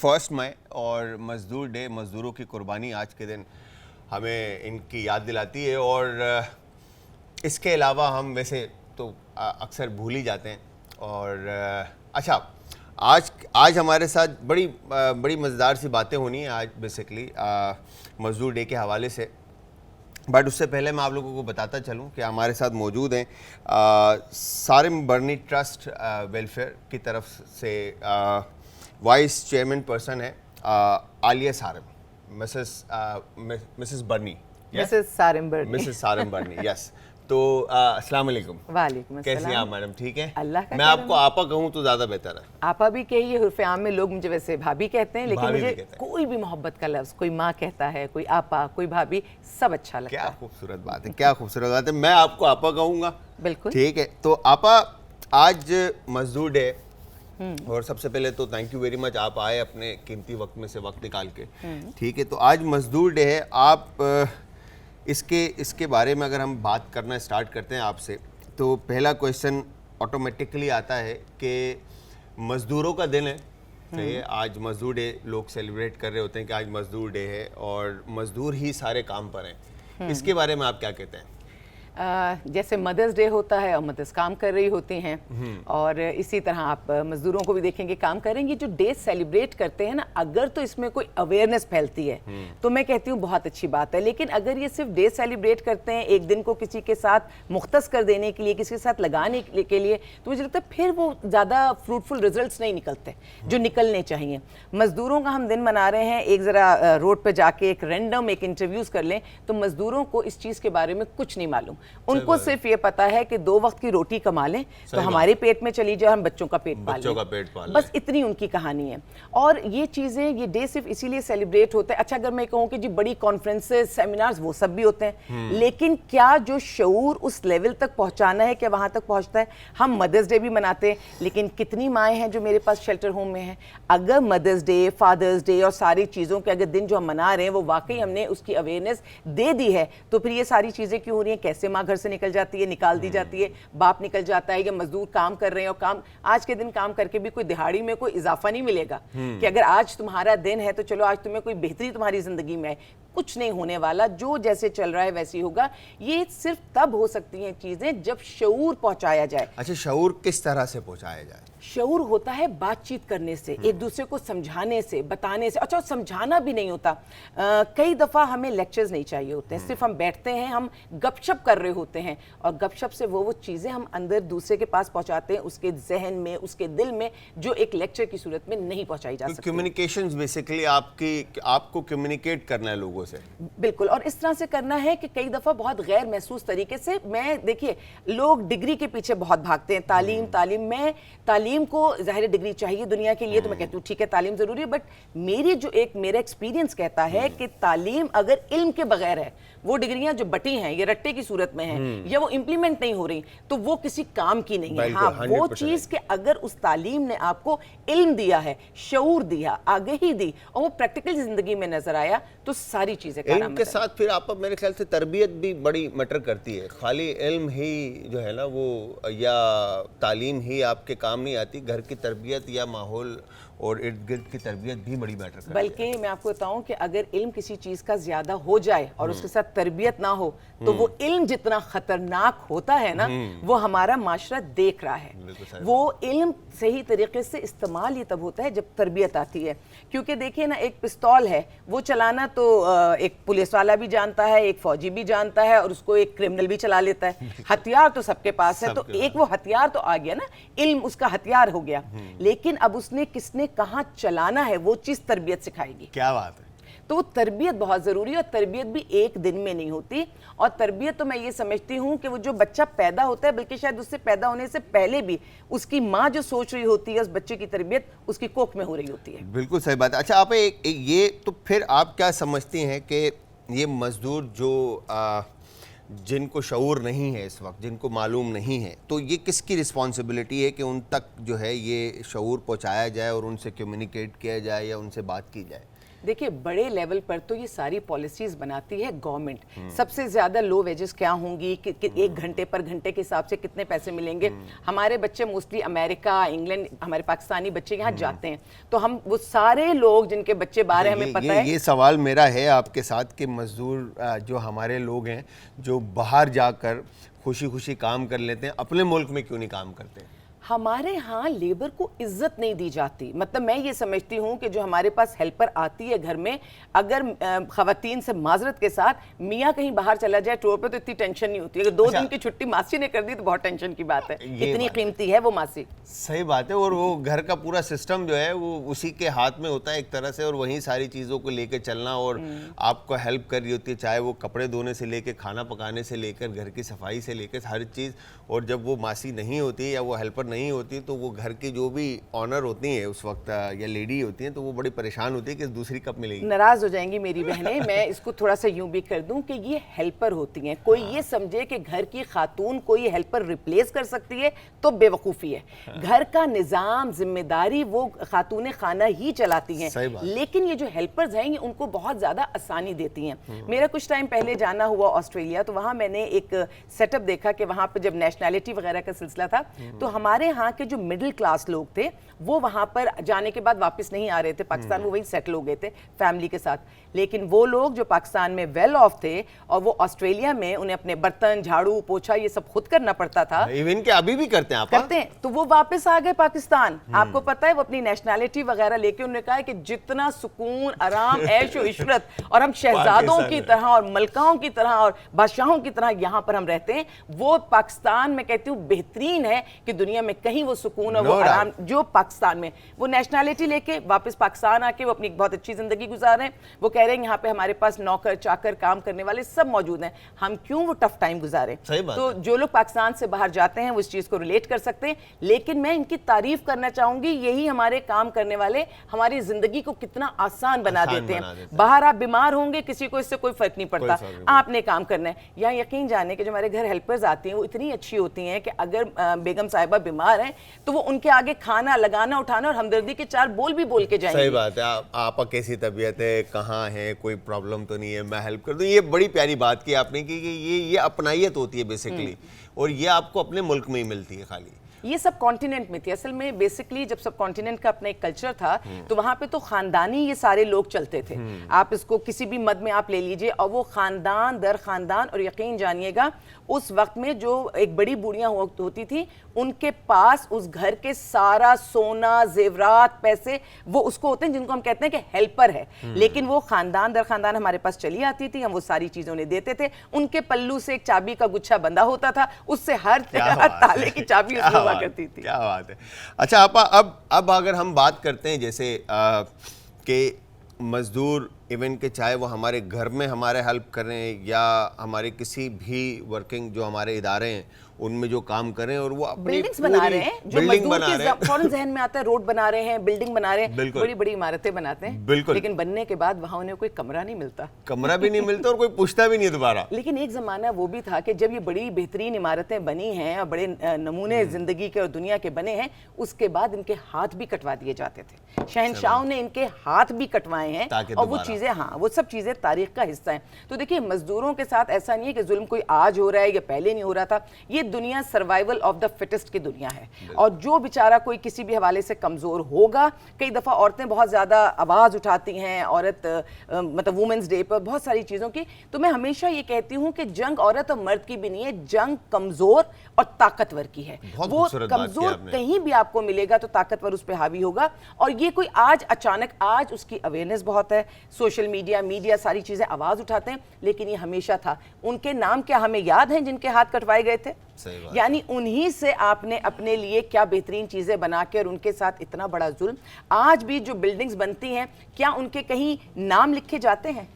1 मई और मज़दूर डे, मज़दूरों की कुर्बानी आज के दिन हमें इनकी याद दिलाती है। और इसके अलावा हम वैसे तो अक्सर भूल ही जाते हैं। और अच्छा, आज हमारे साथ बड़ी मज़ेदार सी बातें होनी है आज बेसिकली मज़दूर डे के हवाले से। बट उससे पहले मैं आप लोगों को बताता चलूं कि हमारे साथ मौजूद हैं सारिम बर्नी ट्रस्ट वेलफेयर की तरफ से वाइस चेयरमैन पर्सन है आलिया सारिम, मिसेस बर्नी, मिसेस सारिम बर्नी, यस। तो अस्सलाम वालेकुम। वालेकुम अस्सलाम। कैसी हैं आप मैडम? ठीक है। अल्लाह का मैं आपको आपा कहूँ तो ज़्यादा बेहतर है। आपा भी कहिए, उर्फ़े आम में लोग मुझे वैसे भाभी कहते हैं, लेकिन मुझे कहते हैं। कोई भी मोहब्बत का लफ्ज़, कोई माँ कहता है, कोई आपा, कोई भाभी, सब अच्छा लगता है। क्या खूबसूरत बात है, क्या खूबसूरत बात है। मैं आपको आपा कहूँगा, बिल्कुल ठीक है। तो आपा, आज मज़दूर डे, और सबसे पहले तो थैंक यू वेरी मच, आप आए अपने कीमती वक्त में से वक्त निकाल के, ठीक है। तो आज मज़दूर डे है। आप इसके बारे में अगर हम बात करना स्टार्ट करते हैं आपसे, तो पहला क्वेश्चन ऑटोमेटिकली आता है कि मज़दूरों का दिन है, सही है। आज मज़दूर डे लोग सेलिब्रेट कर रहे होते हैं कि आज मज़दूर डे है और मज़दूर ही सारे काम पर हैं। इसके बारे में आप क्या कहते हैं? जैसे मदर्स डे होता है और मदर्स काम कर रही होती हैं, और इसी तरह आप मजदूरों को भी देखेंगे काम करेंगे। जो डे सेलिब्रेट करते हैं ना, अगर तो इसमें कोई अवेयरनेस फैलती है तो मैं कहती हूँ बहुत अच्छी बात है। लेकिन अगर ये सिर्फ डे सेलिब्रेट करते हैं, एक दिन को किसी के साथ मुख्तस कर देने के लिए, किसी के साथ लगाने के लिए, तो मुझे लगता है फिर वो ज़्यादा फ्रूटफुल रिजल्ट्स नहीं निकलते जो निकलने चाहिए। मजदूरों का हम दिन मना रहे हैं, एक ज़रा रोड पर जाके एक रैंडम एक इंटरव्यूज़ कर लें तो मजदूरों को इस चीज़ के बारे में कुछ नहीं मालूम। उनको सिर्फ ये पता है कि 2 वक्त की रोटी कमा लें तो हमारे पेट में चली जाए, हम बच्चों का पेट पाल लें, बस इतनी उनकी कहानी है। और ये चीज़ें, ये डे सिर्फ इसीलिए सेलिब्रेट होता है। अच्छा, अगर मैं कहूँ कि जी बड़ी कॉन्फ्रेंसेस, सेमिनार्स, वो सब भी होते हैं, लेकिन क्या जो शऊर उस लेवल तक पहुँचाना है, क्या वहाँ तक पहुँचता है? हम मदर्स डे भी मनाते हैं, लेकिन कितनी माएँ हैं जो मेरे पास शेल्टर होम में हैं? अगर मदर्स डे, फादर्स डे और सारी चीज़ों के अगर दिन जो हम मना रहे हैं वो वाकई हमने उसकी अवेयरनेस दे दी है, तो फिर ये सारी चीज़ें क्यों हो रही हैं? कैसे माँ घर से निकल जाती है, निकाल दी जाती है, बाप निकल जाता है, या मजदूर काम कर रहे हैं, और काम आज के दिन काम करके भी कोई दिहाड़ी में कोई इजाफा नहीं मिलेगा कि अगर आज तुम्हारा दिन है तो चलो आज तुम्हें कोई बेहतरी तुम्हारी जिंदगी में है। कुछ नहीं होने वाला, जो जैसे चल रहा है वैसे ही होगा। ये सिर्फ तब हो सकती हैं चीजें जब शऊर पहुंचाया जाए। अच्छा, शऊर किस तरह से पहुंचाया जाए? शऊर होता है बातचीत करने से, एक दूसरे को समझाने से, बताने से। अच्छा, समझाना भी नहीं होता, कई दफ़ा हमें लेक्चर्स नहीं चाहिए होते हैं, सिर्फ हम बैठते हैं, हम गपशप कर रहे होते हैं, और गपशप से वो चीज़ें हम अंदर दूसरे के पास पहुंचाते हैं, उसके जहन में, उसके दिल में, जो एक लेक्चर की सूरत में नहीं पहुंचाई जा सकती। कम्युनिकेशंस बेसिकली आपको कम्युनिकेट करना है लोगों से। बिल्कुल, और इस तरह से करना है कि कई दफ़ा बहुत गैर महसूस तरीके से। मैं देखिए, लोग डिग्री के पीछे बहुत भागते हैं, तालीम में, तालीम को ज़ाहिर डिग्री चाहिए दुनिया के लिए, तो मैं कहती हूँ ठीक है तालीम ज़रूरी है, बट मेरा एक्सपीरियंस कहता है कि तालीम अगर इल्म के बगैर है, वो डिग्रियां जो बटी हैं, ये रट्टे की सूरत में हैं, या वो इंप्लीमेंट नहीं हो रही, तो वो किसी काम की नहीं है। हाँ, वो चीज़ कि अगर उस तालीम ने आपको इल्म दिया है, शऊर दिया, आगाही दी, और वो प्रैक्टिकल ज़िंदगी में नजर आया, तो सारी चीज़ें इल्म के साथ फिर आप मेरे ख्याल से तरबियत भी बड़ी मैटर करती है। खाली इल्म ही जो है ना वो, या तालीम ही आपके काम नहीं आती, घर की तरबियत या माहौल और इर्द गिर्द की तरबियत भी बड़ी मैटर करती है। बल्कि मैं आपको बताऊं कि अगर इल्म किसी चीज़ का ज़्यादा हो जाए और उसके साथ तरबियत ना हो, तो वो इल्म जितना ख़तरनाक होता है ना, वो हमारा माशरा देख रहा है। वो इल्म सही तरीके से इस्तेमाल ही तब होता है जब तरबियत आती है। क्योंकि देखिए ना, एक पिस्तौल है, वो चलाना तो एक पुलिस वाला भी जानता है, एक फौजी भी जानता है, और उसको एक क्रिमिनल भी चला लेता है। हथियार तो सबके पास है, तो एक वो हथियार तो आ गया ना, इल्म उसका हथियार हो गया। लेकिन अब उसने किसने कहाँ चलाना है, वो चीज़ तरबियत सिखाएगी। क्या बात है। तो वो तरबियत बहुत ज़रूरी है, और तरबियत भी एक दिन में नहीं होती। और तरबियत तो मैं ये समझती हूँ कि वो जो बच्चा पैदा होता है, बल्कि शायद उससे पैदा होने से पहले भी उसकी माँ जो सोच रही होती है, उस बच्चे की तरबियत उसकी कोख में हो रही होती है। बिल्कुल सही बात है। अच्छा, आप ये तो फिर आप क्या समझती हैं कि ये मज़दूर जो जिनको शऊर नहीं है इस वक्त, जिनको मालूम नहीं है, तो ये किसकी रिस्पॉन्सिबिलिटी है कि उन तक जो है ये शऊर पहुँचाया जाए और उनसे कम्युनिकेट किया जाए या उनसे बात की जाए? देखिए बड़े लेवल पर तो ये सारी पॉलिसीज बनाती है गवर्नमेंट। सबसे ज्यादा लो वेजेस क्या होंगी कि एक घंटे पर घंटे के हिसाब से कितने पैसे मिलेंगे। हमारे बच्चे मोस्टली अमेरिका, इंग्लैंड, हमारे पाकिस्तानी बच्चे यहाँ जाते हैं, तो हम वो सारे लोग जिनके बच्चे बाहर हैं, हमें पता है। ये सवाल मेरा है आपके साथ कि मजदूर जो हमारे लोग हैं जो बाहर जाकर खुशी खुशी काम कर लेते हैं, अपने मुल्क में क्यों नहीं काम करते? हमारे यहाँ लेबर को इज्जत नहीं दी जाती। मतलब मैं ये समझती हूँ कि जो हमारे पास हेल्पर आती है घर में, अगर खवातीन से माजरत के साथ मियाँ कहीं बाहर चला जाए टूर पे तो इतनी टेंशन नहीं होती। अगर 2 दिन की छुट्टी मासी ने कर दी तो बहुत टेंशन की बात है, इतनी कीमती है वो मासी। सही बात है। और वो घर का पूरा सिस्टम जो है वो उसी के हाथ में होता है एक तरह से, और वहीं सारी चीज़ों को लेकर चलना, और आपको हेल्प कर रही होती है, चाहे वो कपड़े धोने से लेकर, खाना पकाने से लेकर, घर की सफाई से लेकर हर चीज़। और जब वो मासी नहीं होती या वो हेल्पर नहीं होती तो वो घर की जो भी ऑनर होती हैं उस वक्त या लेडी होती हैं, तो वो बड़ी परेशान होती है कि दूसरी कब मिलेगी। नाराज हो जाएंगी मेरी बहनें। मैं इसको थोड़ा सा यूं भी कर दूं कि ये हेल्पर होती हैं। कोई ये समझे कि घर की खातून कोई हेल्पर रिप्लेस कर सकती है तो बेवकूफ़ी है। घर का निज़ाम, जिम्मेदारी वो खातून खाना ही चलाती हैं, लेकिन ये जो हेल्पर्स हैं ये उनको बहुत ज़्यादा आसानी देती हैं। मेरा कुछ टाइम पहले जाना हुआ ऑस्ट्रेलिया, तो वहाँ मैंने एक सेटअप देखा कि वहाँ पर जब नेशनैलिटी वगैरह का सिलसिला था, तो हमारे यहाँ के जो मिडिल क्लास लोग थे वो वहाँ पर जाने के बाद वापस नहीं आ रहे थे पाकिस्तान, वो वहीं सेटल हो गए थे फैमिली के साथ। लेकिन वो लोग जो पाकिस्तान में वेल ऑफ थे और वो ऑस्ट्रेलिया में उन्हें अपने बर्तन, झाड़ू, पोछा ये सब खुद करना पड़ता था। इवन के अभी भी करते हैं आप? करते हैं। तो वो वापस आ गए पाकिस्तान। आपको पता है वो अपनी नेशनैलिटी वगैरह लेके उन्होंने कहा है कि जितना सुकून, आराम, ऐश और इशरत और हम शहजादों की तरह और मलकाओं की तरह और बादशाहों की तरह यहाँ पर हम रहते हैं, वो पाकिस्तान में कहती हूँ बेहतरीन है कि दुनिया में कहीं वो सुकून और वो आराम जो पाकिस्तान में। वो नेशनैलिटी लेके वापस पाकिस्तान आके वो अपनी बहुत अच्छी जिंदगी गुजार रहे हैं। वो कह रहे हैं यहाँ पे हमारे पास नौकर चाकर काम करने वाले सब मौजूद हैं, हम क्यों वो टफ टाइम गुजारें। तो जो लोग पाकिस्तान से बाहर जाते हैं वो इस चीज को रिलेट कर सकते हैं। लेकिन मैं इनकी तारीफ करना चाहूंगी, यही हमारे काम करने वाले हमारी जिंदगी को कितना आसान बना देते हैं। बाहर आप बीमार होंगे, किसी को इससे कोई फर्क नहीं पड़ता, आपने काम करना है। यहाँ यकीन जाने के जो हमारे घर हेल्पर्स आती हैं वो इतनी अच्छी होती हैं कि अगर बेगम साहिबा बीमार हैं तो वो उनके आगे खाना लगाना, उठाना और हमदर्दी के 4 बोल भी बोल के जाएंगे। सही बात है। आपका कैसी तबीयत है, कहाँ है, कोई प्रॉब्लम तो नहीं है, मैं हेल्प कर दूं। ये बड़ी प्यारी बात की आपने कि ये अपनाइयत होती है बेसिकली, और ये आपको अपने मुल्क में ही मिलती है खाली। ये सब कॉन्टिनेंट में थी असल में। बेसिकली जब सब कॉन्टिनेंट का अपना एक कल्चर था तो वहाँ पे तो खानदानी ये सारे लोग चलते थे। आप इसको किसी भी मद में आप ले लीजिए, और वो खानदान दर खानदान, और यकीन जानिएगा उस वक्त में जो एक बड़ी बूढ़ियाँ होती थी उनके पास उस घर के सारा सोना, जेवरात, पैसे वो उसको होते हैं जिनको हम कहते हैं कि हेल्पर है। लेकिन वो खानदान दर खानदान हमारे पास चली आती थी, हम वो सारी चीज़ें उन्हें देते थे। उनके पल्लू से एक चाबी का गुच्छा बंधा होता था, उससे हर ताले की चाबी करती थी। क्या बात है। अच्छा आपा, अब अगर हम बात करते हैं जैसे कि मजदूर इवन के चाहे वो हमारे घर में हमारे हेल्प कर रहे हैं या हमारे किसी भी वर्किंग जो हमारे इदारे हैं उनमें जो काम कर रहे हैं, और वो बिल्डिंग्स बना रहे हैं, जो मजदूर के फौरन ज़हन में आता है रोड बना रहे हैं, बिल्डिंग बना रहे हैं, बड़ी बड़ी इमारतें बनाते हैं, बिल्कुल, लेकिन बनने के बाद वहाँ उन्हें कोई कमरा नहीं मिलता, कमरा भी नहीं मिलता और कोई पूछता भी नहीं दोबारा। लेकिन एक ज़माना वो भी था कि जब ये बड़ी बेहतरीन इमारतें बनी हैं और बड़े नमूने ज़िंदगी के और दुनिया के बने हैं, उसके बाद इनके हाथ भी कटवा दिए जाते थे। शहंशाहों ने इनके हाथ भी कटवाए हैं, और वो चीज़ें, हाँ वो सब चीज़ें तारीख का हिस्सा हैं। तो देखिए मजदूरों के साथ ऐसा नहीं है कि जुल्म कोई आज हो रहा है या पहले नहीं हो रहा था। ये दुनिया सर्वाइवल ऑफ द फिटेस्ट की दुनिया है, और जो बेचारा कोई किसी भी हवाले से कमजोर होगा, कई दफा औरतें बहुत ज्यादा आवाज उठाती हैं, औरत मतलब वुमेन्स डे पर बहुत सारी चीजों की। तो मैं हमेशा ये कहती हूँ कि जंग औरत और मर्द की भी नहीं है, जंग कमजोर और ताकतवर की है। वो कमजोर कहीं भी आपको मिलेगा तो ताकतवर उस पर हावी होगा। और ये कोई आज अचानक, आज उसकी अवेयरनेस बहुत है, सोशल मीडिया सारी चीजें आवाज उठाते हैं, लेकिन ये हमेशा था। उनके नाम क्या हमें याद हैं जिनके हाथ कटवाए गए थे? यानी उन्हीं से आपने अपने लिए क्या बेहतरीन चीजें बना के, और उनके साथ इतना बड़ा जुल्म। आज भी जो बिल्डिंग्स बनती हैं क्या उनके कहीं नाम लिखे जाते हैं?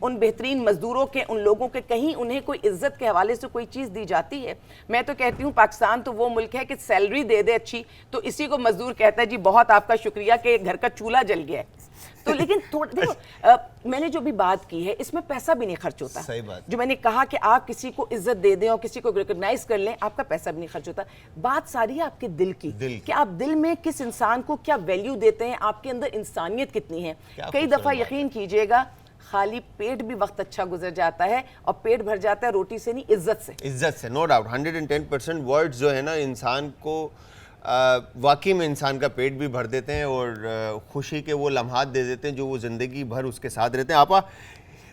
उन बेहतरीन मजदूरों के, उन लोगों के कहीं उन्हें कोई इज्जत के हवाले से कोई चीज दी जाती है? मैं तो कहती हूँ पाकिस्तान तो वो मुल्क है कि सैलरी दे दे अच्छी तो इसी को मजदूर कहता है जी बहुत आपका शुक्रिया कि घर का चूल्हा जल गया है। تو لیکن دیکھو میں نے جو بھی بات کی ہے اس میں پیسہ بھی نہیں خرچ ہوتا. صحیح بات. جو میں نے کہا کہ آپ کسی کو عزت دے دیں اور کسی کو ریکگنائز کر لیں, آپ کا پیسہ بھی نہیں خرچ ہوتا. بات ساری ہے آپ کے دل کی کہ آپ دل میں کس انسان کو کیا ویلیو دیتے ہیں, آپ کے اندر انسانیت کتنی ہے. کئی دفعہ یقین کیجئے گا خالی پیٹ بھی وقت اچھا گزر جاتا ہے اور پیٹ بھر جاتا ہے روٹی سے نہیں, عزت سے. عزت سے, نو ڈاؤٹ. 110% ورڈز جو ہے نا انسان کو واقعی میں انسان کا پیٹ بھی بھر دیتے ہیں اور خوشی کے وہ لمحات دے دیتے ہیں جو وہ زندگی بھر اس کے ساتھ رہتے ہیں. آپا,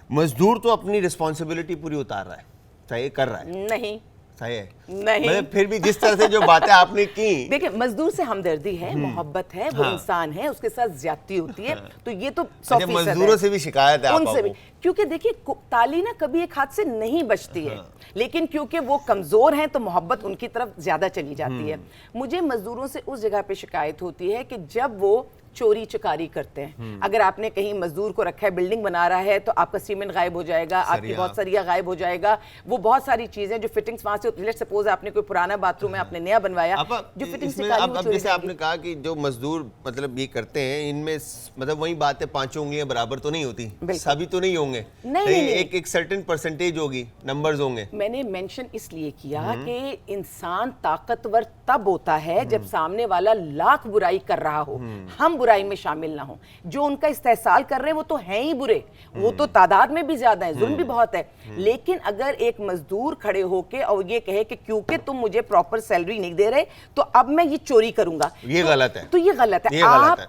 مزدور تو اپنی رسپانسبلٹی پوری اتار رہا ہے, صحیح کر رہا ہے. نہیں صحیح ہے نہیں, پھر بھی جس طرح سے جو باتیں آپ نے کی, دیکھیں مزدور سے ہمدردی ہے, محبت ہے, وہ انسان ہے, اس کے ساتھ زیادتی ہوتی ہے, تو یہ تو 100% ہے. مزدوروں سے بھی شکایت ہے ان آپا سے بھی, کیونکہ دیکھیے تالی نا کبھی ایک ہاتھ سے نہیں بچتی ہے, لیکن کیونکہ وہ کمزور ہیں تو محبت ان کی طرف زیادہ چلی جاتی ہے. مجھے مزدوروں سے اس جگہ پہ شکایت ہوتی ہے کہ جب وہ چوری چکاری کرتے ہیں. اگر آپ نے کہیں مزدور کو رکھا ہے, بلڈنگ بنا رہا ہے, تو آپ کا سیمنٹ غائب ہو جائے گا, آپ کی بہت سریا غائب ہو جائے گا, وہ بہت ساری چیزیں جو فٹنگز وہاں سے, لیٹ سپوز آپ نے کوئی پرانا باتھ روم ہے آپ نے نیا بنوایا, جو فٹنگ سے کاری اب جیسے آپ نے کہا کہ جو مزدور مطلب یہ کرتے ہیں, ان میں مطلب وہی بات ہے, 5 انگلیاں برابر تو نہیں ہوتی, سبھی تو نہیں ہوں گے, ایک سرٹن پرسنٹیج ہوگی, نمبرز ہوں گے. میں نے مینشن اس لیے کیا کہ انسان طاقتور تب ہوتا ہے جب سامنے والا لاکھ برائی کر رہا ہو, ہم برائی میں شامل نہ ہوں. جو ان کا استحصال کر رہے ہیں وہ تو ہیں ہی برے, وہ تو تعداد میں بھی زیادہ ہیں, ظلم بھی بہت ہے. لیکن اگر ایک مزدور کھڑے ہو کے اور یہ کہے کہ کیونکہ تم مجھے پراپر سیلری نہیں دے رہے تو اب میں یہ چوری کروں گا, یہ غلط ہے. تو یہ غلط ہے.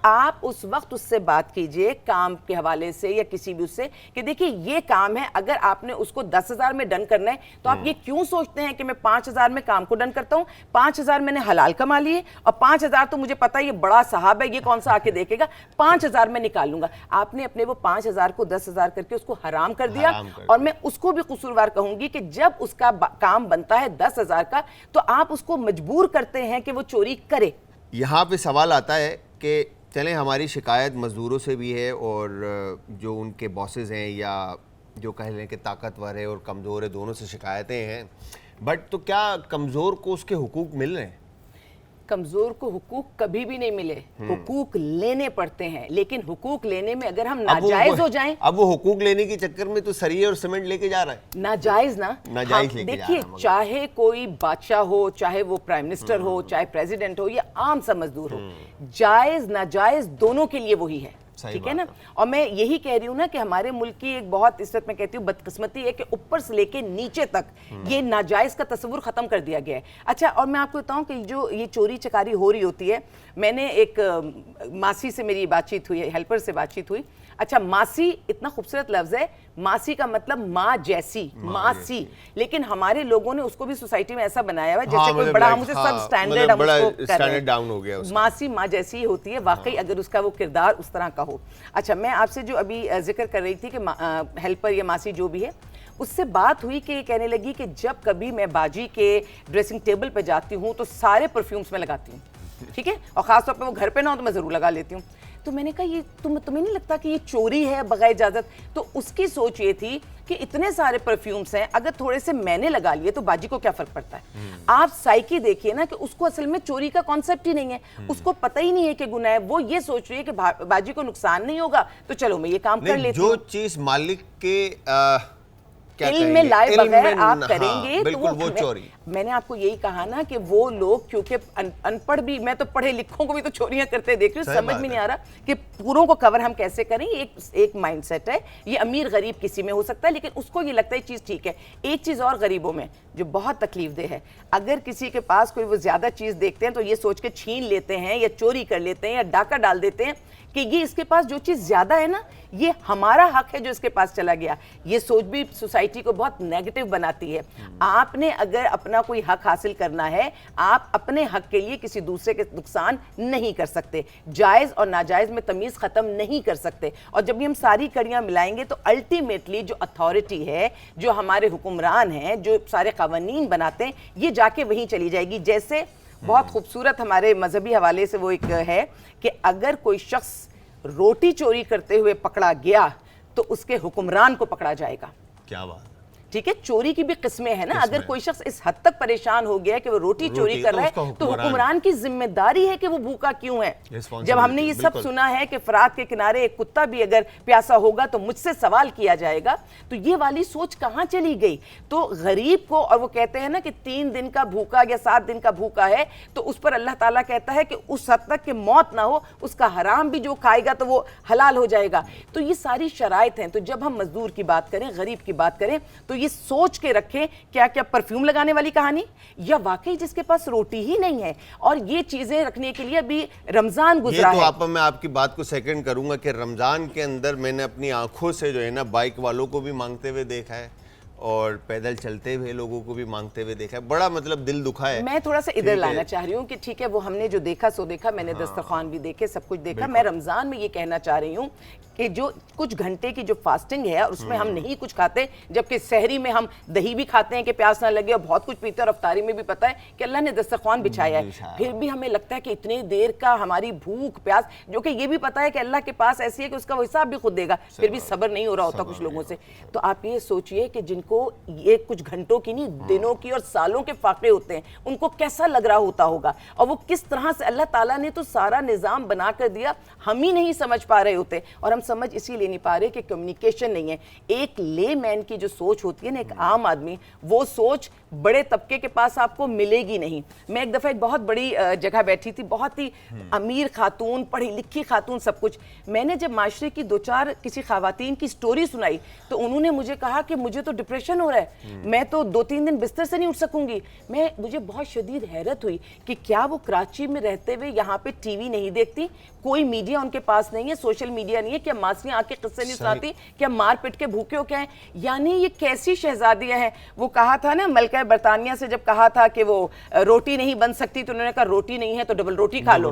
آپ اس وقت اس سے بات کیجئے کام کے حوالے سے یا کسی بھی اس سے کہ دیکھیں یہ کام ہے, اگر آپ نے اس کو 10,000 میں ڈن کرنا ہے تو آپ یہ کیوں سوچتے ہیں کہ میں 5,000 میں کام کو ڈن کرتا ہوں, 5,000 میں نے حلال کما لیے اور 5,000 تو مجھے پتا یہ بڑا صاحب ہے, یہ کون سا آ کے دیکھے گا, 5,000 میں نکال لوں گا. آپ نے اپنے وہ 5,000 کو 10,000 کر کے اس کو حرام کر دیا. اور میں اس کو بھی قصوروار کہوں گی کہ جب اس کا کام بنتا ہے 10,000 کا تو آپ اس کو مجبور کرتے ہیں کہ وہ چوری کرے. یہاں پہ سوال آتا ہے کہ چلیں ہماری شکایت مزدوروں سے بھی ہے اور جو ان کے باسز ہیں یا جو کہہ لیں کہ طاقتور ہے اور کمزور ہے, دونوں سے شکایتیں ہیں, بٹ تو کیا کمزور کو اس کے حقوق مل رہے ہیں؟ کمزور کو حقوق کبھی بھی نہیں ملے, حقوق لینے پڑتے ہیں, لیکن حقوق لینے میں اگر ہم ناجائز ہو جائیں, اب وہ حقوق لینے کے چکر میں تو سریے اور سیمنٹ لے کے جا رہا ہے, ناجائز نا, ناجائز لے کے جا رہا ہے. دیکھیے چاہے کوئی بادشاہ ہو, چاہے وہ پرائم منسٹر ہو, چاہے پریزیڈنٹ ہو یا عام سا مزدور ہو, جائز ناجائز دونوں کے لیے وہی ہے, ٹھیک ہے نا. اور میں یہی کہہ رہی ہوں نا کہ ہمارے ملک کی ایک بہت اس وقت میں کہتی ہوں بدقسمتی ہے کہ اوپر سے لے کے نیچے تک یہ ناجائز کا تصور ختم کر دیا گیا ہے. اچھا, اور میں آپ کو بتاؤں کہ جو یہ چوری چکاری ہو رہی ہوتی ہے, میں نے ایک ماسی سے میری بات چیت ہوئی, ہیلپر سے بات چیت ہوئی. اچھا, ماسی اتنا خوبصورت لفظ ہے, ماسی کا مطلب ماں جیسی, ماسی, لیکن ہمارے لوگوں نے اس کو بھی سوسائٹی میں ایسا بنایا ہوا جیسے کوئی بڑا, ہم اسے سب سٹینڈرڈ ہم اس کو کر رہے ہیں. ماسی ماں جیسی ہی ہوتی ہے واقعی اگر اس کا وہ کردار اس طرح کا ہو. اچھا, میں آپ سے جو ابھی ذکر کر رہی تھی کہ ہیلپر یا ماسی جو بھی ہے, اس سے بات ہوئی کہ یہ کہنے لگی کہ جب کبھی میں باجی کے ڈریسنگ ٹیبل پہ جاتی ہوں تو سارے پرفیومز میں لگاتی ہوں, ٹھیک ہے, اور خاص طور پہ وہ گھر پہ نہ ہو تو میں ضرور لگا لیتی ہوں. تو میں نے کہا یہ تمہیں نہیں لگتا کہ یہ چوری ہے بغیر اجازت؟ تو اس کی سوچ یہ تھی کہ اتنے سارے پرفیومز ہیں, اگر تھوڑے سے میں نے لگا لیے تو باجی کو کیا فرق پڑتا ہے. آپ سائیکی دیکھیے نا کہ اس کو اصل میں چوری کا کانسیپٹ ہی نہیں ہے, اس کو پتہ ہی نہیں ہے کہ گناہ ہے, وہ یہ سوچ رہی ہے کہ باجی کو نقصان نہیں ہوگا تو چلو میں یہ کام کر لیتی ہوں. جو چیز مالک کے علم میں لائے بغیر آپ کریں گے تو وہ چوری. میں نے آپ کو یہی کہا نا کہ وہ لوگ کیونکہ ان پڑھ بھی, میں تو پڑھے لکھوں کو بھی تو چوریاں کرتے دیکھ رہی ہوں, سمجھ میں نہیں آ رہا کہ پوروں کو کور ہم کیسے کریں. ایک مائنڈ سیٹ ہے, یہ امیر غریب کسی میں ہو سکتا ہے, لیکن اس کو یہ لگتا ہے یہ چیز ٹھیک ہے. ایک چیز اور غریبوں میں جو بہت تکلیف دہ ہے, اگر کسی کے پاس کوئی وہ زیادہ چیز دیکھتے ہیں تو یہ سوچ کے چھین لیتے ہیں یا چوری کر لیتے ہیں یا ڈاکہ ڈال دیتے ہیں کہ یہ اس کے پاس جو چیز زیادہ ہے نا یہ ہمارا حق ہے جو اس کے پاس چلا گیا. یہ سوچ بھی سوسائٹی کو بہت نیگیٹو بناتی ہے. آپ نے اگر اپنا کوئی حق حاصل کرنا ہے, آپ اپنے حق کے لیے کسی دوسرے کے نقصان نہیں کر سکتے, جائز اور ناجائز میں تمیز ختم نہیں کر سکتے. اور جب بھی ہم ساری کڑیاں ملائیں گے تو الٹیمیٹلی جو اتھارٹی ہے, جو ہمارے حکمران ہیں, جو سارے قوانین بناتے ہیں, یہ جا کے وہیں چلی جائے گی. جیسے بہت خوبصورت ہمارے مذہبی حوالے سے وہ ایک ہے کہ اگر کوئی شخص روٹی چوری کرتے ہوئے پکڑا گیا تو اس کے حکمران کو پکڑا جائے گا. کیا بات, ٹھیک ہے, چوری کی بھی قسمیں ہیں نا. اگر کوئی شخص اس حد تک پریشان ہو گیا ہے کہ وہ روٹی چوری کر رہا ہے تو حکمران کی ذمہ داری ہے کہ وہ بھوکا کیوں ہے. جب ہم نے یہ سب سنا ہے کہ فرات کے کنارے ایک کتا بھی اگر پیاسا ہوگا تو مجھ سے سوال کیا جائے گا, تو یہ والی سوچ کہاں چلی گئی؟ تو غریب کو, اور وہ کہتے ہیں نا کہ 3 دن کا بھوکا یا 7 دن کا بھوکا ہے تو اس پر اللہ تعالیٰ کہتا ہے کہ اس حد تک کہ موت نہ ہو, اس کا حرام بھی جو کھائے گا تو وہ حلال ہو جائے گا. تو یہ ساری شرائط ہیں. تو جب ہم مزدور کی بات کریں, غریب کی بات کریں, تو یہ سوچ کے رکھیں کیا کیا پرفیوم لگانے والی کہانی, یا واقعی جس کے پاس روٹی ہی نہیں ہے. اور یہ چیزیں رکھنے کے لیے ابھی رمضان گزرا ہے. یہ تو میں آپ کی بات کو سیکنڈ کروں گا کہ رمضان کے اندر میں نے اپنی آنکھوں سے جو ہے نا بائک والوں کو بھی مانگتے ہوئے دیکھا ہے اور پیدل چلتے ہوئے لوگوں کو بھی مانگتے ہوئے دیکھا ہے. بڑا مطلب دل دکھا ہے. میں تھوڑا سا ادھر لانا چاہ رہی ہوں کہ ٹھیک ہے وہ ہم نے جو دیکھا سو دیکھا, میں نے دسترخوان بھی دیکھے, سب کچھ دیکھا. میں رمضان میں یہ کہنا چاہ رہی ہوں کہ جو کچھ گھنٹے کی جو فاسٹنگ ہے اور اس میں ہم نہیں کچھ کھاتے, جبکہ سحری میں ہم دہی بھی کھاتے ہیں کہ پیاس نہ لگے, اور بہت کچھ پیتے ہیں, اور افطاری میں بھی پتہ ہے کہ اللہ نے دسترخوان بچھایا ہے, پھر بھی ہمیں لگتا ہے کہ اتنی دیر کا ہماری بھوک پیاس, جو کہ یہ بھی پتہ ہے کہ اللہ کے پاس ایسی ہے کہ اس کا وہ حساب بھی خود دے گا, پھر بھی صبر نہیں ہو رہا ہوتا کچھ لوگوں سے. تو آپ یہ سوچئے کہ جن کو یہ کچھ گھنٹوں کی نہیں دنوں کی اور سالوں کے فاقے ہوتے ہیں, ان کو کیسا لگ رہا ہوتا ہوگا, اور وہ کس طرح سے اللہ تعالیٰ نے تو سارا نظام بنا کر دیا, ہم ہی نہیں سمجھ پا رہے ہوتے. اور ہم سمجھ اسی لیے نہیں پا رہے کہ کمیونیکیشن نہیں ہے. ایک لے مین کی جو سوچ ہوتی ہے نا, ایک عام آدمی, وہ سوچ بڑے طبقے کے پاس آپ کو ملے گی نہیں. میں ایک دفعہ ایک بہت بڑی جگہ بیٹھی تھی, بہت ہی امیر خاتون, پڑھی لکھی خاتون, سب کچھ. میں نے جب معاشرے کی 2-4 کسی خواتین کی سٹوری سنائی تو انہوں نے مجھے کہا کہ مجھے تو ڈپریشن ہو رہا ہے, میں تو 2-3 دن بستر سے نہیں اٹھ سکوں گی. مجھے بہت شدید حیرت ہوئی کہ کیا وہ کراچی میں رہتے ہوئے یہاں پہ ٹی وی نہیں دیکھتی, کوئی میڈیا ان کے پاس نہیں ہے, سوشل میڈیا نہیں ہے, کیا ماسیاں آ کے قصے نہیں سناتی, کیا مار پٹ کے بھوکے ہو کے ہیں؟ یعنی یہ کیسی شہزادیاں ہیں. وہ کہا تھا نا ملکہ برطانیہ سے جب کہا تھا کہ وہ روٹی نہیں بن سکتی تو انہوں نے کہا روٹی نہیں ہے تو ڈبل روٹی کھا لو.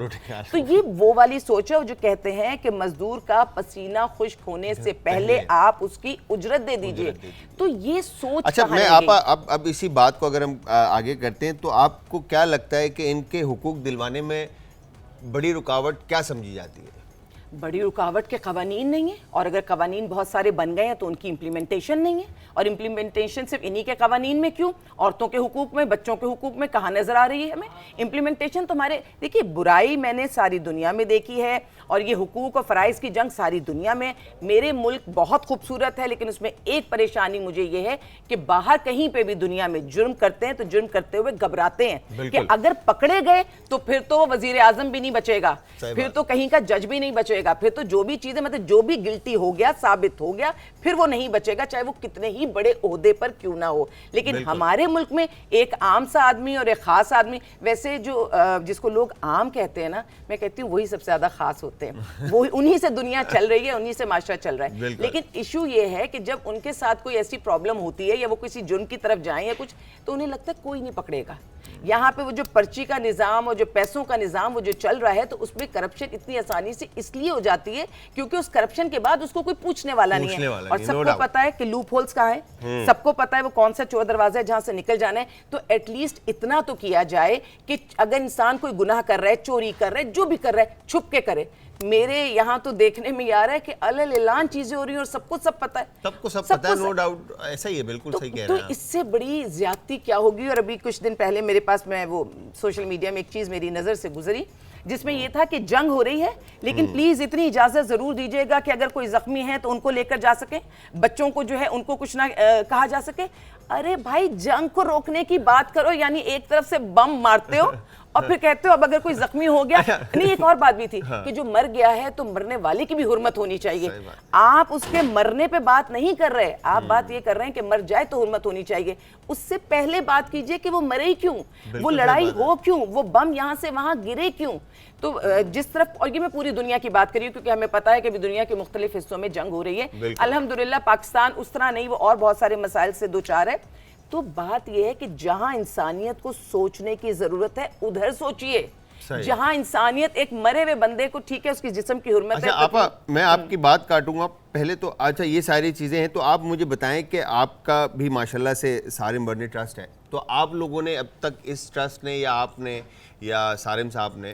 تو یہ وہ والی سوچ ہے جو کہتے ہیں کہ مزدور کا پسینہ خشک ہونے سے پہلے آپ اس کی اجرت دے دیجئے. تو یہ سوچ. اچھا, میں اب اسی بات کو اگر ہم آگے کرتے ہیں تو آپ کو کیا لگتا ہے کہ ان کے حقوق دلوانے میں بڑی رکاوٹ کیا سمجھی جاتی ہے؟ بڑی رکاوٹ کے قوانین نہیں ہیں, اور اگر قوانین بہت سارے بن گئے ہیں تو ان کی امپلیمنٹیشن نہیں ہے. اور امپلیمنٹیشن صرف انہی کے قوانین میں کیوں, عورتوں کے حقوق میں, بچوں کے حقوق میں کہاں نظر آ رہی ہے ہمیں امپلیمنٹیشن؟ تو ہمارے دیکھیے برائی میں نے ساری دنیا میں دیکھی ہے, اور یہ حقوق اور فرائض کی جنگ ساری دنیا میں. میرے ملک بہت خوبصورت ہے, لیکن اس میں ایک پریشانی مجھے یہ ہے کہ باہر کہیں پہ بھی دنیا میں جرم کرتے ہیں تو جرم کرتے ہوئے گھبراتے ہیں کہ اگر پکڑے گئے تو پھر تو وہ وزیر اعظم بھی نہیں بچے گا, پھر تو کہیں کا جج بھی نہیں بچے گا, پھر تو جو بھی چیزیں مطلب جو بھی گلٹی ہو گیا, ثابت ہو گیا, پھر وہ نہیں بچے گا, چاہے وہ کتنے ہی بڑے عہدے پر کیوں نہ ہو. لیکن ہمارے ملک میں ایک عام سا آدمی اور ایک خاص آدمی, ویسے جو جس کو لوگ عام کہتے ہیں نا, میں کہتی ہوں وہی سب سے زیادہ خاص ہوتے ہیں, وہ انہی سے دنیا چل رہی ہے, انہی سے معاشرہ چل رہا ہے. لیکن ایشو یہ ہے کہ جب ان کے ساتھ کوئی ایسی پرابلم ہوتی ہے یا وہ کسی جرم کی طرف جائیں یا کچھ, تو انہیں لگتا ہے کوئی نہیں پکڑے گا. یہاں پہ وہ جو پرچی کا نظام اور جو پیسوں کا نظام وہ جو چل رہا ہے, تو اس میں کرپشن اتنی آسانی سے اس لیے ہو جاتی ہے کیونکہ اس کرپشن کے بعد اس کو کوئی پوچھنے والا نہیں ہے. اور سب کو پتا ہے کہ لوپ ہولز کہاں ہیں, سب کو پتا ہے وہ کون سا چور دروازہ ہے جہاں سے نکل جانا ہے. تو ایٹ لیسٹ اتنا تو کیا جائے کہ اگر انسان کوئی گناہ کر رہا ہے, چوری کر رہا ہے, جو بھی کر رہا ہے, چھپ کے کرے. میرے یہاں تو دیکھنے میں یہ آ رہا ہے کہ علل اعلان چیزیں ہو رہی ہیں اور سب کو سب پتہ ہے, سب کو سب پتہ ہے, نو ڈاؤٹ ایسا ہی ہے, بالکل صحیح کہہ رہے ہیں. تو اس سے بڑی زیادتی کیا ہوگی. اور ابھی کچھ دن پہلے میرے پاس میں وہ سوشل میڈیا میں ایک چیز میری نظر سے گزری جس میں یہ تھا کہ جنگ ہو رہی ہے, لیکن پلیز اتنی اجازت ضرور دیجیے گا کہ اگر کوئی زخمی ہے تو ان کو لے کر جا سکیں, بچوں کو جو ہے ان کو کچھ نہ کہا جا سکے. ارے بھائی جنگ کو روکنے کی بات کرو, یعنی ایک طرف سے بم مارتے ہو اور پھر کہتے ہو اب اگر کوئی زخمی ہو گیا. نہیں, ایک اور بات بھی تھی کہ جو مر گیا ہے تو مرنے والے کی بھی حرمت ہونی چاہیے. آپ اس کے مرنے پہ بات نہیں کر رہے, آپ بات یہ کر رہے ہیں کہ مر جائے تو حرمت ہونی چاہیے. اس سے پہلے بات کیجئے کہ وہ مرے کیوں, وہ لڑائی ہو کیوں, وہ بم یہاں سے وہاں گرے کیوں. تو جس طرف, اور یہ میں پوری دنیا کی بات کری ہوں کیونکہ ہمیں پتا ہے کہ دنیا کے مختلف حصوں میں جنگ ہو رہی ہے. الحمدللہ پاکستان اس طرح نہیں, وہ اور بہت سارے مسائل سے دوچار ہے. تو بات یہ ہے کہ جہاں انسانیت کو سوچنے کی ضرورت ہے ادھر سوچئے. جہاں انسانیت ایک مرے ہوئے بندے کو, ٹھیک ہے اس کی جسم کی حرمت ہے. اچھا میں آپ کی بات کاٹوں گا پہلے تو. اچھا یہ ساری چیزیں ہیں, تو آپ مجھے بتائیں کہ آپ کا بھی ماشاءاللہ سے سارم برنی ٹرسٹ ہے, تو آپ لوگوں نے اب تک اس ٹرسٹ نے یا آپ نے یا سارم صاحب نے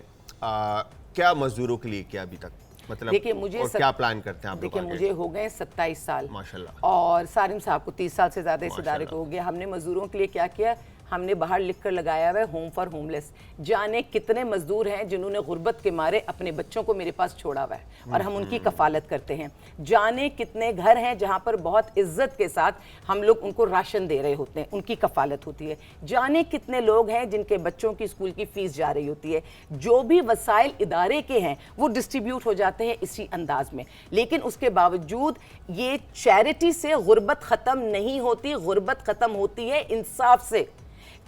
کیا مزدوروں کے لیے کیا ابھی تک؟ मतलब देखिए मुझे और क्या प्लान करते हैं आप लोग देखिए आगे? मुझे हो गए 27 साल माशाल्लाह। और सारिम साहब को 30 साल से ज़्यादा इस इदारे को हो गया। हमने मजदूरों के लिए क्या किया, हमने बाहर लिख कर लगाया हुआ है होम फॉर होमलेस। जाने कितने मजदूर हैं जिन्होंने गुर्बत के मारे अपने बच्चों को मेरे पास छोड़ा हुआ है और हम उनकी कफालत करते हैं। जाने कितने घर हैं जहां पर बहुत इज्जत के साथ हम लोग उनको राशन दे रहे होते हैं, उनकी कफालत होती है। जाने कितने लोग हैं जिनके बच्चों की स्कूल की फीस जा रही होती है। जो भी वसाइल इदारे के हैं वो डिस्ट्रीब्यूट हो जाते हैं इसी अंदाज में। लेकिन उसके बावजूद ये चैरिटी से गुर्बत ख़त्म नहीं होती, गुर्बत ख़त्म होती है इंसाफ से।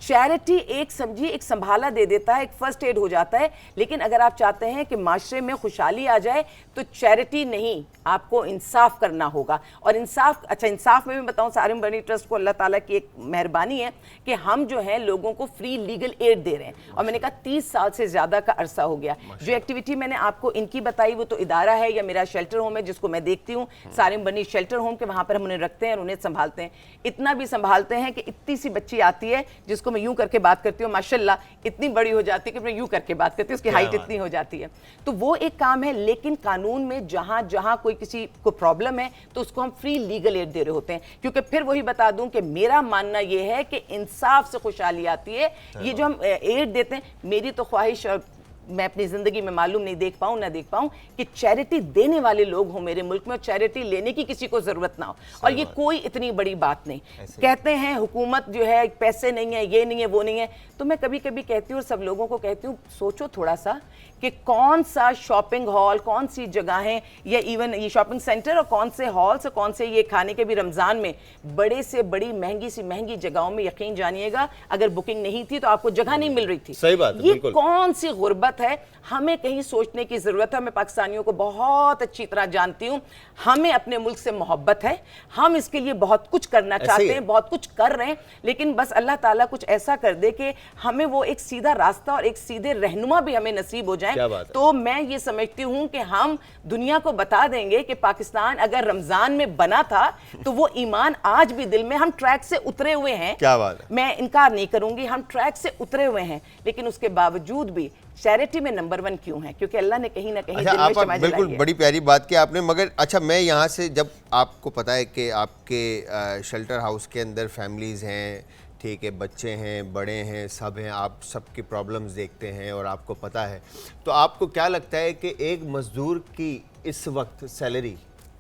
चैरिटी एक समझिए एक संभाला दे देता है, एक फर्स्ट एड हो जाता है। लेकिन अगर आप चाहते हैं कि माशरे में खुशहाली आ जाए तो चैरिटी नहीं, आपको इंसाफ करना होगा। और इंसाफ, अच्छा इंसाफ में भी बताऊं, सारिम बनी ट्रस्ट को अल्लाह ताला की एक मेहरबानी है कि हम जो है लोगों को फ्री लीगल एड दे रहे हैं। और मैंने कहा 30 साल से ज़्यादा का अरसा हो गया। जो एक्टिविटी मैंने आपको इनकी बताई वो तो इदारा है या मेरा शेल्टर होम है जिसको मैं देखती हूँ, सारिम बनी शेल्टर होम के, वहाँ पर हम उन्हें रखते हैं और उन्हें संभालते हैं। इतना भी संभालते हैं कि इतनी सी बच्ची आती है जिसको मैं यूं करके बात करती हूँ, माशाल्लाह इतनी बड़ी हो जाती है कि मैं यूं करके बात करती हूँ, उसकी हाइट इतनी हो जाती है। तो वो एक काम है। लेकिन कानून में जहां जहां कोई किसी को प्रॉब्लम है तो उसको हम फ्री लीगल एड दे रहे होते हैं। क्योंकि फिर वही बता दूं कि मेरा मानना यह है कि इंसाफ से खुशहाली आती है। ये जो हम एड देते हैं, मेरी तो ख्वाहिश, और मैं अपनी ज़िंदगी में मालूम नहीं देख पाऊँ ना देख पाऊँ कि चैरिटी देने वाले लोग हों मेरे मुल्क में और चैरिटी लेने की किसी को ज़रूरत ना हो। और ये कोई इतनी बड़ी बात नहीं। कहते हैं हुकूमत जो है पैसे नहीं है, ये नहीं है, वो नहीं है। तो मैं कभी कभी कहती हूँ और सब लोगों को कहती हूँ, सोचो थोड़ा सा कि कौन सा शॉपिंग हॉल, कौन सी जगहें या इवन ये शॉपिंग सेंटर और कौन से हॉल्स और कौन से ये खाने के भी रमज़ान में बड़े से बड़ी महंगी सी महंगी जगहों में यकीन जानिएगा अगर बुकिंग नहीं थी तो आपको जगह नहीं मिल रही थी। सही बात है, ये बिल्कुल। कौन सी गुर्बत है, हमें कहीं सोचने की ज़रूरत है। मैं पाकिस्तानियों को बहुत अच्छी तरह जानती हूँ, हमें अपने मुल्क से मोहब्बत है, हम इसके लिए बहुत कुछ करना चाहते हैं, बहुत कुछ कर रहे हैं। लेकिन बस अल्लाह ताला कुछ ऐसा कर दे कि हमें वो एक सीधा रास्ता और एक सीधे रहनुमा भी हमें नसीब हो जाए। तो मैं ये समझती हूँ कि हम दुनिया को बता देंगे कि पाकिस्तान अगर रमज़ान में बना था तो वो ईमान आज भी दिल में, हम ट्रैक से उतरे हुए हैं। क्या बात है, मैं इनकार नहीं करूंगी, हम ट्रैक से उतरे हुए हैं। लेकिन उसके बावजूद भी चैरिटी में नंबर 1 क्यों है? क्योंकि अल्लाह ने कहीं ना कहीं अच्छा, दिल में आप शमा जलाई बिल्कुल है। बड़ी प्यारी बात की आपने। मगर अच्छा, मैं यहाँ से, जब आपको पता है कि आपके शेल्टर हाउस के अंदर फैमिलीज़ हैं, ठीक है, बच्चे हैं, बड़े हैं, सब हैं, आप सबकी प्रॉब्लम्स देखते हैं और आपको पता है, तो आपको क्या लगता है कि एक मज़दूर की इस वक्त सैलरी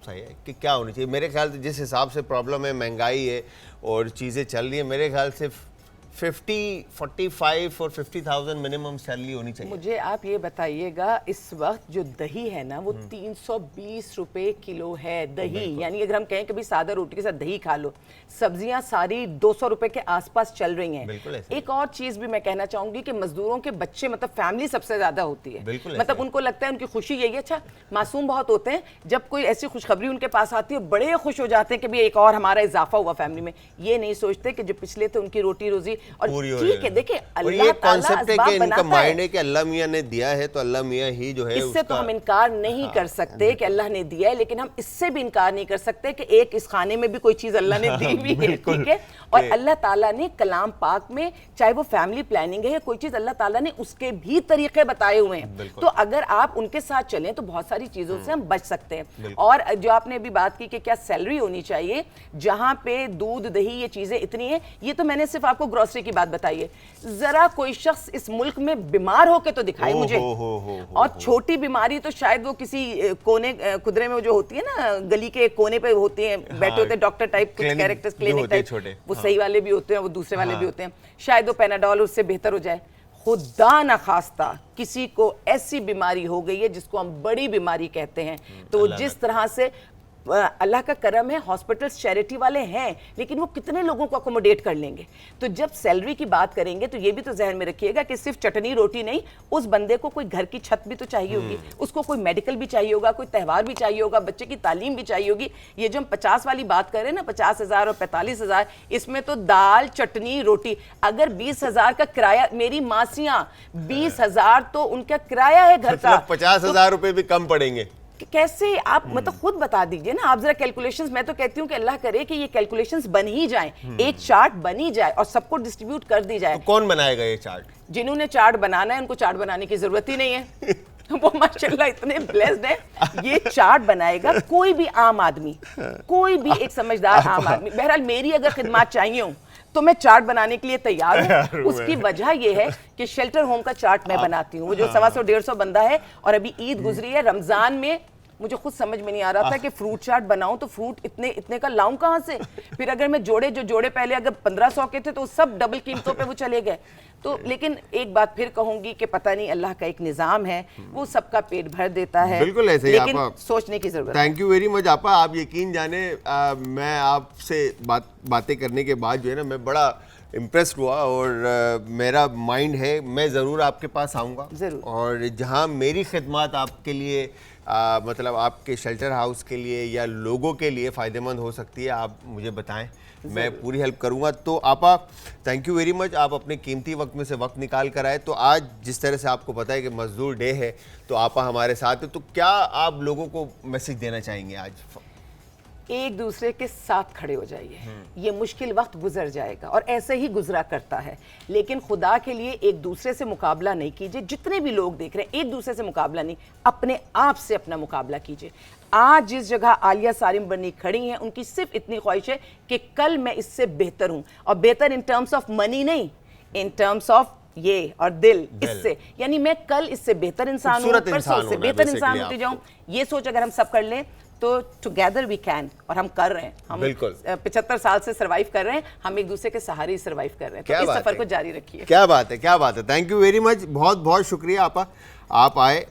सही है कि क्या होनी चाहिए? मेरे ख्याल से जिस हिसाब से प्रॉब्लम है, महंगाई है और चीज़ें चल रही हैं, मेरे ख्याल से 50, 45 और 50,000 मिनिमम सैलरी होनी चाहिए। मुझे आप ये बताइएगा, इस वक्त जो दही है ना वो 320 रुपए किलो है दही। यानी अगर हम कहें कि भाई सादा रोटी के साथ दही खा लो, सब्जियां सारी 200 रुपए के आसपास चल रही हैं। एक और चीज भी मैं कहना चाहूंगी कि मजदूरों के बच्चे, मतलब फैमिली सबसे ज्यादा होती है। मतलब उनको लगता है, उनकी खुशी यही है। अच्छा, मासूम बहुत होते हैं, जब कोई ऐसी खुशखबरी उनके पास आती है बड़े खुश हो जाते हैं कि भाई एक और हमारा इजाफा हुआ फैमिली में। ये नहीं सोचते कि जो पिछले थे उनकी रोटी रोजी। और ठीक है, देखिए अल्लाह ताला असबाब बनाता है कि अल्लाह मियां ने दिया है तो अल्लाह मियां ही जो है, इससे तो हम इनकार नहीं कर सकते कि अल्लाह ने दिया है। लेकिन हम इससे भी इनकार नहीं कर सकते कि एक इस खाने में भी कोई चीज अल्लाह ने दी भी है, ठीक है। और अल्लाह ताला ने कलाम पाक में, चाहे वो फैमिली प्लानिंग है या कोई चीज, अल्लाह ताला ने उसके भी तरीके बताए हुए हैं। तो अगर आप उनके साथ चलें तो बहुत सारी चीजों से हम बच सकते हैं। और जो आपने अभी बात की कि क्या सैलरी होनी चाहिए, जहां पे दूध दही ये चीजें इतनी है, ये तो मैंने सिर्फ आपको ग्रोसरी की बात बताइए। जरा कोई शख्स इस मुल्क में बीमार होके तो दिखाए मुझे। और छोटी बीमारी तो शायद वो किसी कोने खुदरे में जो होती है ना, गली के कोने पे होती है, बैठे होते हैं डॉक्टर टाइप कुछ कैरेक्टर्स, क्लिनिक टाइप, वो सही वाले भी होते हैं, वो दूसरे वाले भी होते हैं। शायद वो पेनाडोल उससे बेहतर हो जाए। खुदा न खास्ता किसी को ऐसी बीमारी हो गई है जिसको हम बड़ी बीमारी कहते हैं, तो जिस तरह से अल्लाह का करम है, हॉस्पिटल्स चैरिटी वाले हैं, लेकिन वो कितने लोगों को अकोमोडेट कर लेंगे। तो जब सैलरी की बात करेंगे तो ये भी तो जहन में रखिएगा कि सिर्फ चटनी रोटी नहीं, उस बंदे को कोई घर की छत भी तो चाहिए होगी, उसको कोई मेडिकल भी चाहिए होगा, कोई त्यौहार भी चाहिए होगा, बच्चे की तालीम भी चाहिए होगी। ये जो हम 50 वाली बात कर रहे हैं ना, 50,000 और 45,000, इसमें तो दाल चटनी रोटी। अगर 20,000 का किराया, मेरी मासियां 20,000 तो उनका किराया है घर का, 50,000 रुपए भी कम पड़ेंगे। कैसे आप मतलब खुद बता दीजिए ना आप जरा कैलकुलेशंस। मैं तो कहती हूँ कि अल्लाह करे कि ये कैलकुलेशंस बन ही जाएं, एक चार्ट बनी जाए और सबको डिस्ट्रीब्यूट कर दी जाए। तो कौन बनाएगा ये चार्ट? जिन्होंने चार्ट बनाना है उनको चार्ट बनाने की जरूरत ही नहीं है। वो माशाल्लाह इतने ब्लेस्ड है, ये चार्ट बनाएगा कोई भी आम आदमी, कोई भी एक समझदार आम आदमी। बहरहाल मेरी अगर खिदमत चाहिए हो तो मैं चार्ट बनाने के लिए तैयार हूँ। उसकी वजह ये है कि शेल्टर होम का चार्ट मैं बनाती हूँ। वो जो 125-150 बंदा है, और अभी ईद गुजरी है, रमजान में मुझे खुद समझ में नहीं आ रहा था कि फ्रूट चाट बनाऊं तो फ्रूट इतने का लाऊं कहाँ से। फिर अगर मैं जोड़े पहले अगर 1500 के थे तो सब डबल कीमतों पे वो चले गए। तो लेकिन एक बात फिर कहूंगी कि पता नहीं, अल्लाह का एक निज़ाम है, वो सबका पेट भर देता है। बिल्कुल ऐसे ही, लेकिन सोचने की जरूरत है। थैंक यू वेरी मच आपा। आप यकीन जाने मैं आपसे बातें करने के बाद जो है ना, मैं बड़ा इम्प्रेस्ड हुआ, और मेरा माइंड है मैं ज़रूर आपके पास आऊँगा ज़रूर। और जहाँ मेरी खिदमत आपके लिए मतलब आपके शेल्टर हाउस के लिए या लोगों के लिए फ़ायदेमंद हो सकती है, आप मुझे बताएं, मैं पूरी हेल्प करूंगा। तो आपा थैंक यू वेरी मच, आप अपने कीमती वक्त में से वक्त निकाल कर आए। तो आज जिस तरह से आपको पता है कि मजदूर डे है, तो आपा हमारे साथ है, तो क्या आप लोगों को मैसेज देना चाहेंगे आज? एक दूसरे के साथ खड़े हो जाइए, ये मुश्किल वक्त गुजर जाएगा और ऐसे ही गुजरा करता है। लेकिन खुदा के लिए एक दूसरे से मुकाबला नहीं कीजिए। जितने भी लोग देख रहे हैं, एक दूसरे से मुकाबला नहीं, अपने आप से अपना मुकाबला कीजिए। आज जिस जगह आलिया सारिम बनी खड़ी हैं, उनकी सिर्फ इतनी ख्वाहिश है कि कल मैं इससे बेहतर हूं, और बेहतर इन टर्म्स ऑफ मनी नहीं, इन टर्म्स ऑफ ये और दिल, इससे, यानी मैं कल इससे बेहतर इंसान हूं, परसों इससे बेहतर इंसान होती जाऊं। ये सोच अगर हम सब कर लें तो टुगेदर वी कैन, और हम कर रहे हैं। हम 75 साल से सर्वाइव कर रहे हैं, हम एक दूसरे के सहारे ही सर्वाइव कर रहे हैं। तो इस सफर को जारी रखिए। क्या बात है, क्या बात है। थैंक यू वेरी मच, बहुत बहुत शुक्रिया आपा, आप आए